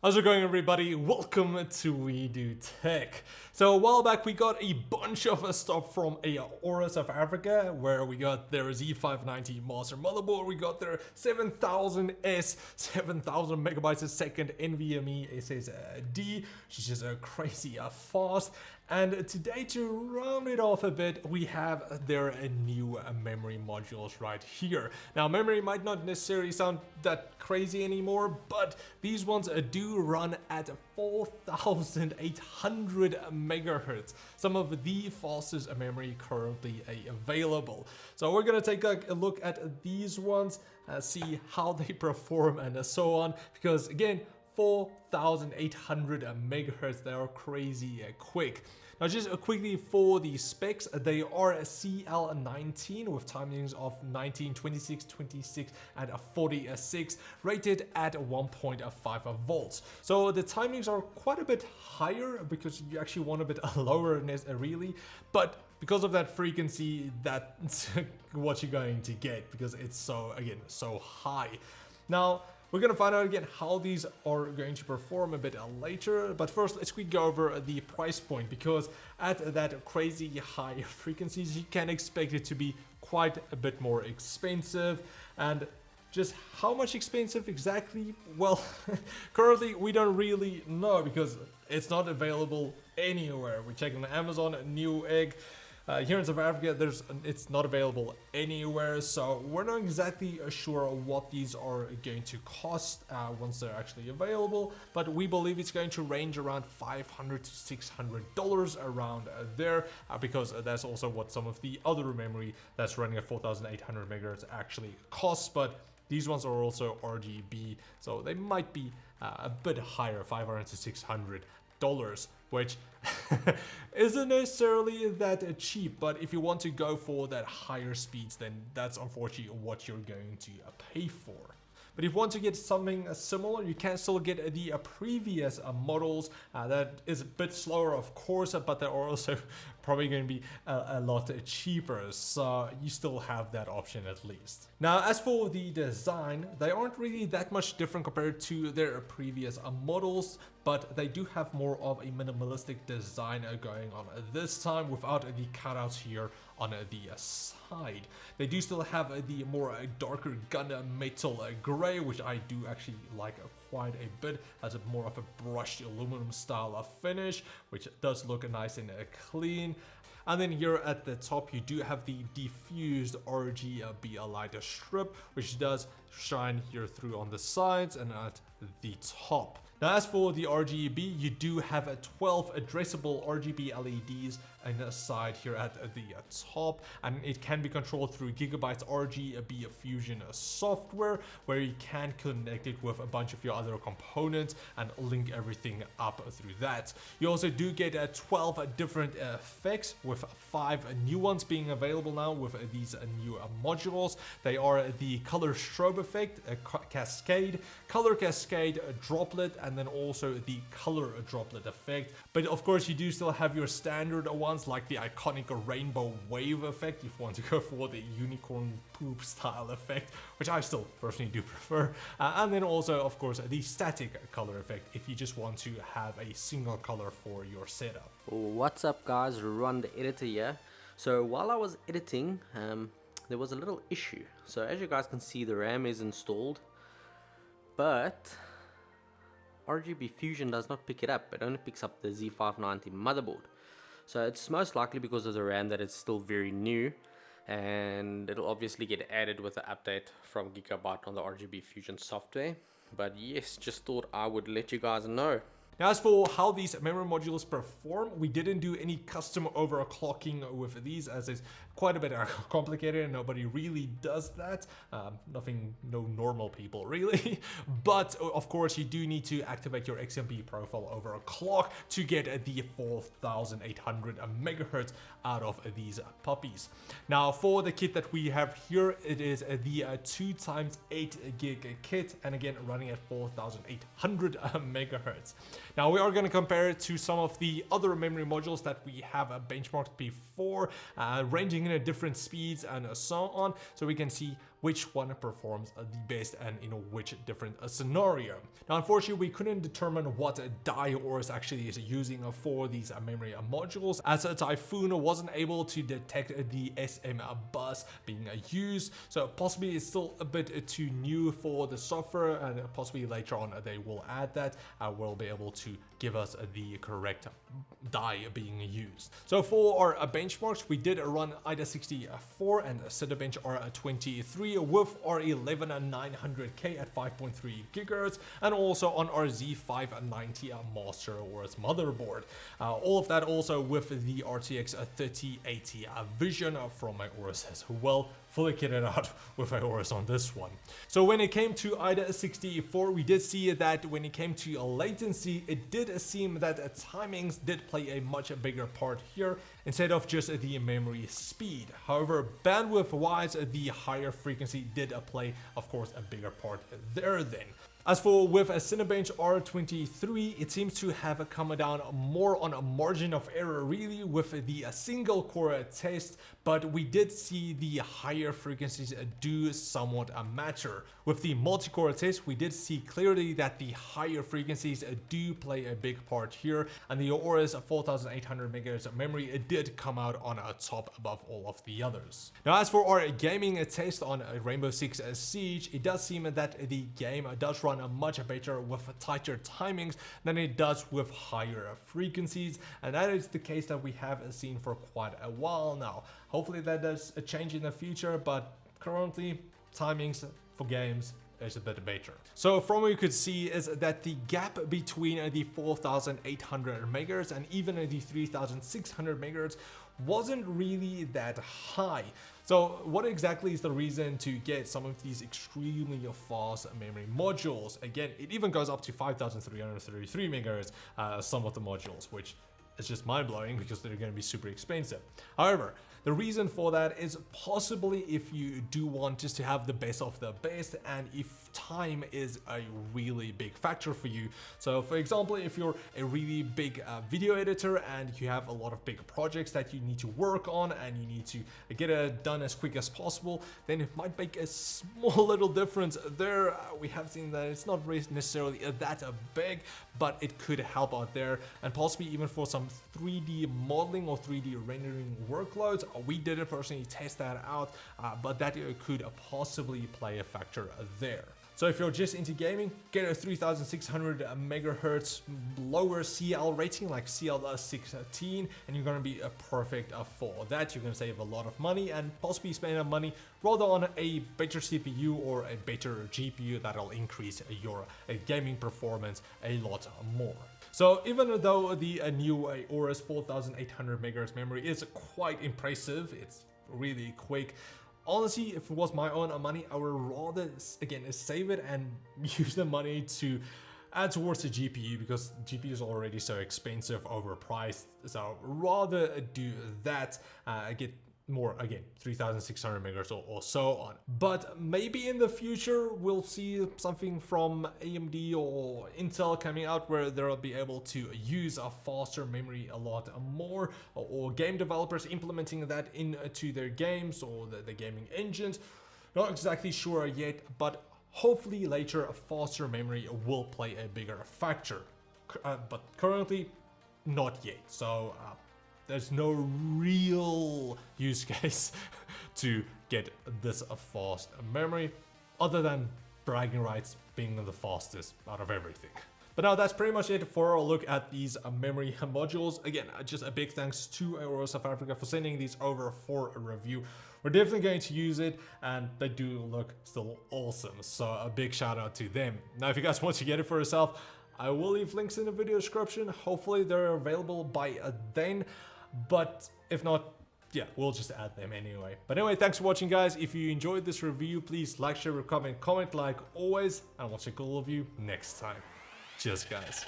How's it going, everybody? Welcome to We Do Tech. So a while back we got a bunch of stuff from Aorus of Africa, where we got their Z590 master motherboard, we got their 7000S 7000 megabytes a second NVMe SSD, which is just crazy fast. And today, to round it off a bit, we have their new memory modules right here. Now, memory might not necessarily sound that crazy anymore, but these ones do run at 4,800 megahertz, some of the fastest memory currently available. So we're gonna take a look at these ones, see how they perform and so on, because again, 4,800 megahertz, they are crazy quick. Now just quickly for the specs, they are CL19 with timings of 19, 26, 26 and 46, rated at 1.5 volts. So the timings are quite a bit higher because you actually want a bit lower really, but because of that frequency, that's what you're going to get because it's so high. Now, we're going to find out again how these are going to perform a bit later, but first let's quickly go over the price point, because at that crazy high frequencies you can expect it to be quite a bit more expensive. And just how much expensive exactly? Well, currently we don't really know because it's not available anywhere. We're checking on Amazon, Newegg. Here in South Africa, it's not available anywhere, so we're not exactly sure what these are going to cost once they're actually available, but we believe it's going to range around $500 to $600 around there, because that's also what some of the other memory that's running at 4,800 megahertz actually costs. But these ones are also RGB, so they might be a bit higher, $500 to $600, which isn't necessarily that cheap. But if you want to go for that higher speeds, then that's unfortunately what you're going to pay for. But if you want to get something similar, you can still get the previous models. That is a bit slower, of course, but they're also probably going to be a lot cheaper. So you still have that option at least. Now, as for the design, they aren't really that much different compared to their previous models, but they do have more of a minimalistic design going on this time, without the cutouts here on the side. They do still have the more darker gunmetal gray, which I do actually like quite a bit, as a more of a brushed aluminum style of finish, which does look nice and clean. And then here at the top, you do have the diffused RGB light strip, which does shine here through on the sides and at the top. Now, as for the RGB, you do have 12 addressable RGB LEDs on the side here at the top, and it can be controlled through Gigabyte's RGB Fusion software, where you can connect it with a bunch of your other components and link everything up through that. You also do get 12 different effects, with 5 new ones being available now with these new modules. They are the color strobe effect, cascade, color cascade, droplet, and then also the color droplet effect. But of course, you do still have your standard ones like the iconic rainbow wave effect if you want to go for the unicorn poop style effect, which I still personally do prefer. And then also, of course, the static color effect if you just want to have a single color for your setup. What's up, guys? Ron the editor here. So while I was editing, there was a little issue. So as you guys can see, the RAM is installed, but RGB Fusion does not pick it up. It only picks up the Z590 motherboard. So it's most likely because of the RAM that it's still very new, and it'll obviously get added with the update from Gigabyte on the RGB Fusion software. But yes, just thought I would let you guys know. Now, as for how these memory modules perform, we didn't do any custom overclocking with these, as it's quite a bit complicated and nobody really does that. No normal people really. But of course, you do need to activate your XMP profile overclock to get the 4,800 megahertz out of these puppies. Now, for the kit that we have here, it is the 2x8 gig kit, and again running at 4,800 megahertz. Now, we are going to compare it to some of the other memory modules that we have benchmarked before, ranging in different speeds and so on, so we can see which one performs the best and in which different scenario. Now unfortunately we couldn't determine what die Aorus actually is using for these memory modules, as Typhoon wasn't able to detect the SM bus being used, so possibly it's still a bit too new for the software, and possibly later on they will add that, will be able to give us the correct die being used. So for our benchmarks, we did run IDA 64 and Cinebench R23 with R11 900K at 5.3 GHz, and also on our Z590 Master Aorus motherboard. All of that also with the RTX 3080 Vision from Aorus as well. Fully kitted out with Aorus on this one. So when it came to IDA 64, we did see that when it came to latency, it did seem that timings did play a much bigger part here instead of just the memory speed. However, bandwidth wise, the higher frequency did play, of course, a bigger part there then. As for with a Cinebench R23, it seems to have come down more on a margin of error really with the single core test, but we did see the higher frequencies do somewhat matter. With the multi-core test, we did see clearly that the higher frequencies do play a big part here, and the Aorus 4800 MHz memory, it did come out on a top above all of the others. Now as for our gaming test on Rainbow Six Siege, it does seem that the game does run much better with tighter timings than it does with higher frequencies, and that is the case that we have seen for quite a while now. Hopefully that does change in the future, but currently timings for games is a bit better. So from what you could see is that the gap between the 4800 MHz and even the 3600 MHz wasn't really that high. So what exactly is the reason to get some of these extremely fast memory modules? Again, it even goes up to 5333 MHz, some of the modules, which is just mind-blowing because they're going to be super expensive. However, the reason for that is possibly if you do want just to have the best of the best, and if time is a really big factor for you. So for example, if you're a really big video editor and you have a lot of big projects that you need to work on and you need to get it done as quick as possible, then it might make a small little difference there. We have seen that it's not necessarily that big, but it could help out there, and possibly even for some 3D modeling or 3D rendering workloads. We didn't personally test that out, but that could possibly play a factor there. So if you're just into gaming, get a 3600 megahertz lower CL rating like CL16, and you're gonna be perfect for that. You're gonna save a lot of money and possibly spend money rather on a better CPU or a better GPU that'll increase your gaming performance a lot more. So even though the new Aorus 4800 MHz memory is quite impressive, it's really quick, honestly, if it was my own money, I would rather, again, save it and use the money to add towards the GPU, because GPU is already so expensive, overpriced. So rather do that, get more, again, 3600 megahertz or so on. But maybe in the future we'll see something from AMD or Intel coming out where they'll be able to use a faster memory a lot more, or game developers implementing that into their games or the gaming engines. Not exactly sure yet, but hopefully later a faster memory will play a bigger factor. But currently not yet. So there's no real use case to get this fast memory, other than bragging rights being the fastest out of everything. But now that's pretty much it for our look at these memory modules. Again, just a big thanks to Aorus South Africa for sending these over for a review. We're definitely going to use it, and they do look still awesome. So a big shout out to them. Now, if you guys want to get it for yourself, I will leave links in the video description. Hopefully they're available by then. But if not, yeah, we'll just add them anyway. But anyway, thanks for watching, guys. If you enjoyed this review, please like, share, comment like always, and we'll check all of you next time. Cheers, guys.